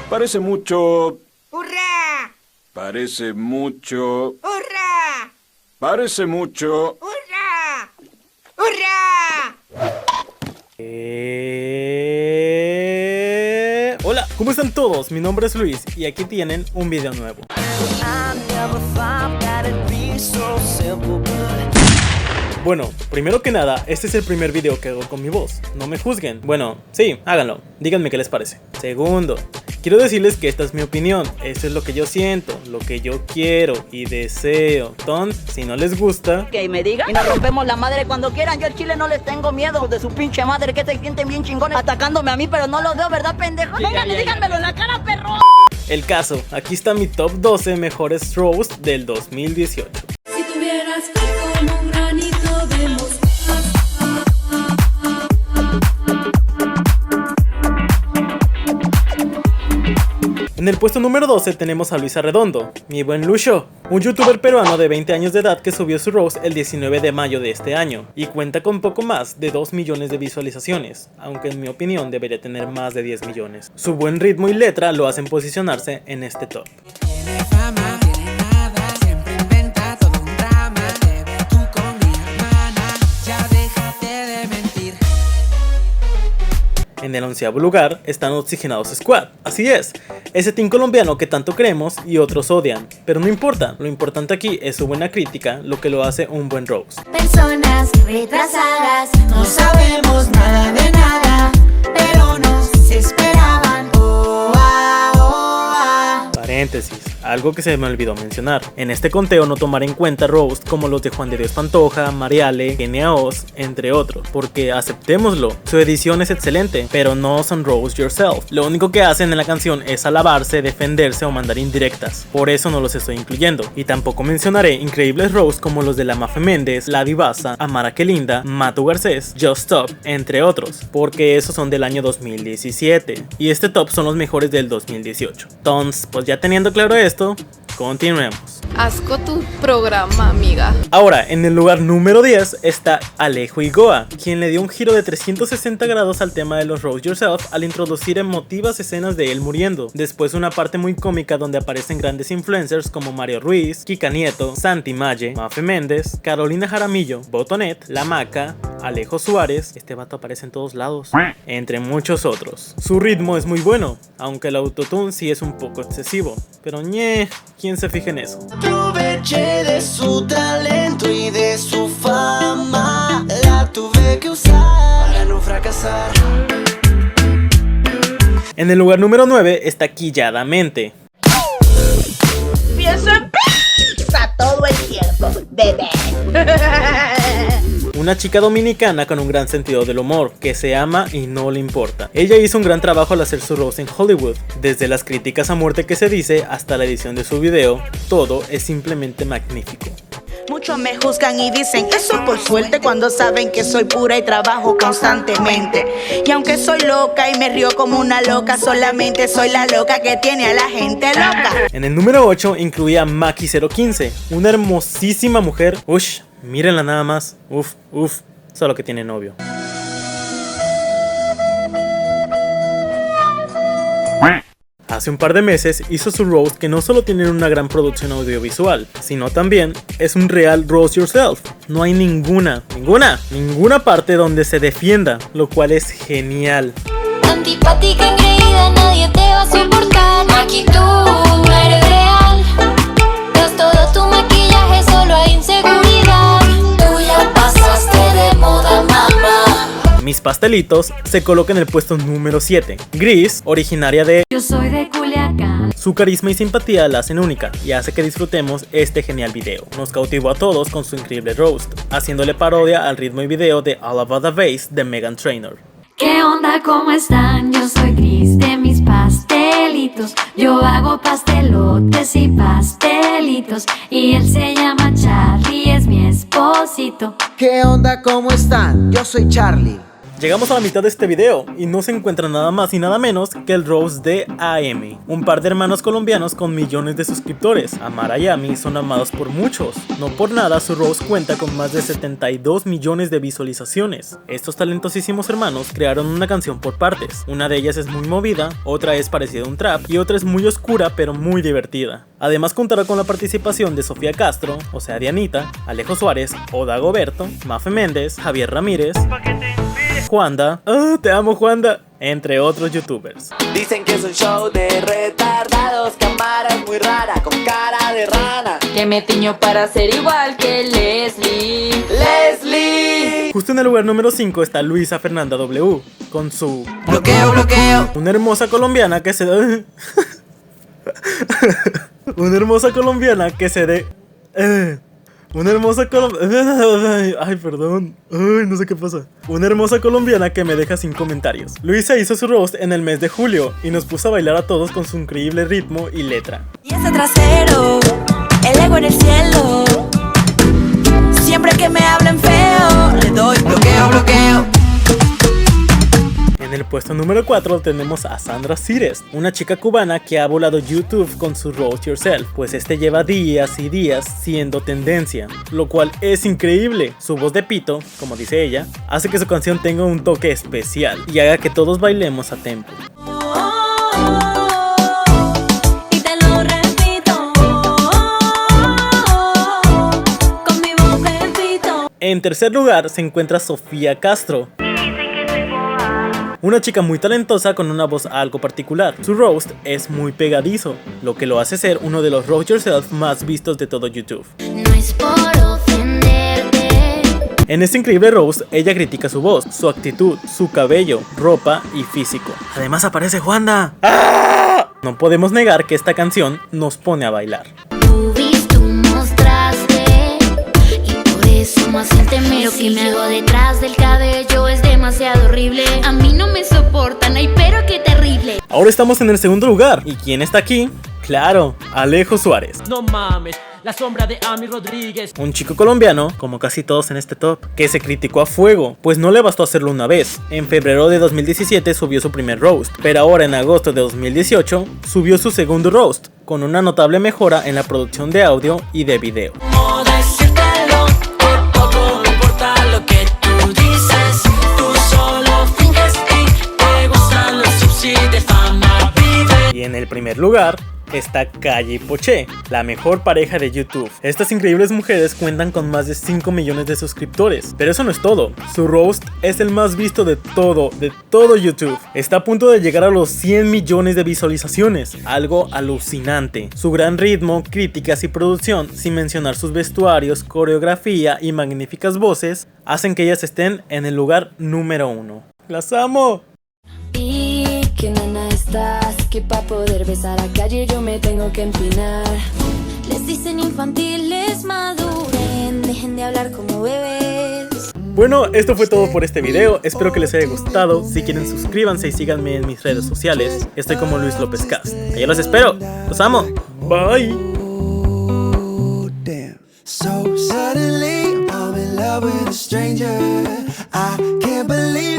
Parece mucho... ¡Hurra! Parece mucho... ¡Hurra! Parece mucho... ¡Hurra! ¡Hurra! Hola, ¿cómo están todos? Mi nombre es Luis y aquí tienen un video nuevo. Bueno, primero que nada, este es el primer video que hago con mi voz. No me juzguen. Bueno, sí, háganlo. Díganme qué les parece. Segundo, quiero decirles que esta es mi opinión. Esto es lo que yo siento, lo que yo quiero y deseo. Entonces, si no les gusta... Que me digan y nos rompemos la madre cuando quieran. Yo al chile no les tengo miedo de su pinche madre, que se sienten bien chingones atacándome a mí, pero no los veo, ¿verdad, pendejo? Vengan y díganmelo en la cara, perro. El caso, aquí está mi top 12 mejores roast del 2018. Si tuvieras como un granito de mostaza. En el puesto número 12 tenemos a Luis Arredondo, mi buen Lucho, un youtuber peruano de 20 años de edad que subió su roast el 19 de mayo de este año y cuenta con poco más de 2 millones de visualizaciones, aunque en mi opinión debería tener más de 10 millones. Su buen ritmo y letra lo hacen posicionarse en este top. Tiene fama, tiene nada, siempre inventa todo un drama. Te ves tú con mi hermana, ya déjate de mentir. En el 11º lugar están Oxigenados Squad. Así es, ese team colombiano que tanto creemos y otros odian. Pero no importa, lo importante aquí es su buena crítica, lo que lo hace un buen roast. Personas retrasadas, no sabemos nada de nada, pero nos esperaban. Oh, ah, oh, ah. Paréntesis, algo que se me olvidó mencionar. En este conteo no tomar en cuenta roast como los de Juan de Dios Pantoja, Mariale, Kenia Oz, entre otros, porque aceptémoslo, su edición es excelente, pero no son roast yourself. Lo único que hacen en la canción es alabarse, defenderse o mandar indirectas, por eso no los estoy incluyendo. Y tampoco mencionaré increíbles roast como los de la Mafe Méndez, La Divasa, Amara Que Linda, Matu Garcés, Just Stop, entre otros, porque esos son del año 2017 y este top son los mejores del 2018. Entonces, pues ya teniendo claro esto, continuemos. Asco tu programa, amiga. Ahora, en el lugar número 10 está Alejo Igoa, quien le dio un giro de 360 grados al tema de los roast yourself al introducir emotivas escenas de él muriendo. Después una parte muy cómica donde aparecen grandes influencers como Mario Ruiz, Kika Nieto, Santi Malle, Mafe Méndez, Carolina Jaramillo, Botonet, La Maca, Alejo Suárez, este vato aparece en todos lados, entre muchos otros. Su ritmo es muy bueno, aunque el autotune sí es un poco excesivo, pero ñe, ¿quién se fija en eso? Aproveché de su talento y de su fama, la tuve que usar para no fracasar. En el lugar número 9 está Quilladamente. Pienso en pizza todo el tiempo, bebé. Una chica dominicana con un gran sentido del humor, que se ama y no le importa. Ella hizo un gran trabajo al hacer su roast en Hollywood. Desde las críticas a muerte que se dice hasta la edición de su video, todo es simplemente magnífico. Muchos me juzgan y dicen eso por suerte cuando saben que soy pura y trabajo constantemente. Y aunque soy loca y me río como una loca, solamente soy la loca que tiene a la gente loca. En el número 8 incluía a Maki015, una hermosísima mujer. Ush, mírenla nada más. Uf, solo que tiene novio. Hace un par de meses hizo su roast que no solo tiene una gran producción audiovisual, sino también es un real roast yourself. No hay ninguna parte donde se defienda, lo cual es genial. Antipática, engreída, nadie te va a soportar. Aquí tú no eres real. Das todo tu maquillaje, solo hay inseguridad. Tú ya pasaste de moda, mamá. Mis pastelitos se coloca en el puesto número 7. Gris, originaria de... Yo soy de Culiacán. Su carisma y simpatía la hacen única y hace que disfrutemos este genial video. Nos cautivó a todos con su increíble roast, haciéndole parodia al ritmo y video de All About the Bass de Meghan Trainor. ¿Qué onda? ¿Cómo están? Yo soy Gris de mis pastelitos. Yo hago pastelotes y pastelitos. Y él se llama Charlie, es mi esposito. ¿Qué onda? ¿Cómo están? Yo soy Charlie. Llegamos a la mitad de este video y no se encuentra nada más y nada menos que el roast de AM, un par de hermanos colombianos con millones de suscriptores. Amara y Ami son amados por muchos, no por nada su roast cuenta con más de 72 millones de visualizaciones. Estos talentosísimos hermanos crearon una canción por partes, una de ellas es muy movida, otra es parecida a un trap y otra es muy oscura pero muy divertida. Además contará con la participación de Sofía Castro, o sea Dianita, Alejo Suárez, Oda Goberto, Mafe Méndez, Javier Ramírez, Juanda, te amo Juanda, entre otros youtubers. Dicen que es un show de retardados, cámara es muy rara, con cara de rana. Que me tiño para ser igual que Leslie. ¡Leslie! Justo en el lugar número 5 está Luisa Fernanda W, con su Bloqueo, bloqueo. una hermosa colombiana que se una hermosa colombiana que se una hermosa colombiana. Ay, perdón. Ay, no sé qué pasa. Una hermosa colombiana que me deja sin comentarios. Luisa hizo su roast en el mes de julio y nos puso a bailar a todos con su increíble ritmo y letra. Y ese trasero, el ego en el cielo. Siempre que me hablen feo, le doy Bloqueo, bloqueo. En el puesto número 4 tenemos a Sandra Cires, una chica cubana que ha volado YouTube con su Roast Yourself, pues este lleva días y días siendo tendencia, lo cual es increíble. Su voz de pito, como dice ella, hace que su canción tenga un toque especial y haga que todos bailemos a tempo. Y te lo repito, con mi voz de pito. En tercer lugar se encuentra Sofía Castro, una chica muy talentosa con una voz algo particular. Su roast es muy pegadizo, lo que lo hace ser uno de los Roast Yourself más vistos de todo YouTube. No es por ofenderte. En este increíble roast, ella critica su voz, su actitud, su cabello, ropa y físico. Además aparece Juanda. ¡Ah! No podemos negar que esta canción nos pone a bailar. Tú viste, mostraste, y por eso más gente me lo que me hago detrás del cabello es demasiado horrible. A mí no me soportan, ay pero qué terrible. Ahora estamos en el segundo lugar. ¿Y quién está aquí? Claro, Alejo Suárez. No mames, la sombra de Ami Rodríguez. Un chico colombiano, como casi todos en este top, que se criticó a fuego, pues no le bastó hacerlo una vez. En febrero de 2017 subió su primer roast, pero ahora en agosto de 2018 subió su segundo roast, con una notable mejora en la producción de audio y de video. ¿Cómo decírtelo? Que poco me importa lo que tú dices. Tú solo finges y te gustan los subsidios de fama. Vive. Y en el primer lugar está Calle y Poché, la mejor pareja de YouTube. Estas increíbles mujeres cuentan con más de 5 millones de suscriptores. Pero eso no es todo, su roast es el más visto de todo YouTube. Está a punto de llegar a los 100 millones de visualizaciones, algo alucinante. Su gran ritmo, críticas y producción, sin mencionar sus vestuarios, coreografía y magníficas voces, hacen que ellas estén en el lugar número 1. ¡Las amo! Y que nana estás, que pa' poder besar a Calle yo me tengo que empinar. Les dicen infantiles, maduren, dejen de hablar como bebés. Bueno, esto fue todo por este video, espero que les haya gustado. Si quieren suscríbanse y síganme en mis redes sociales. Estoy como Luis López Cast. Allá los espero, los amo, bye. So suddenly I'm in love with a stranger. I can't believe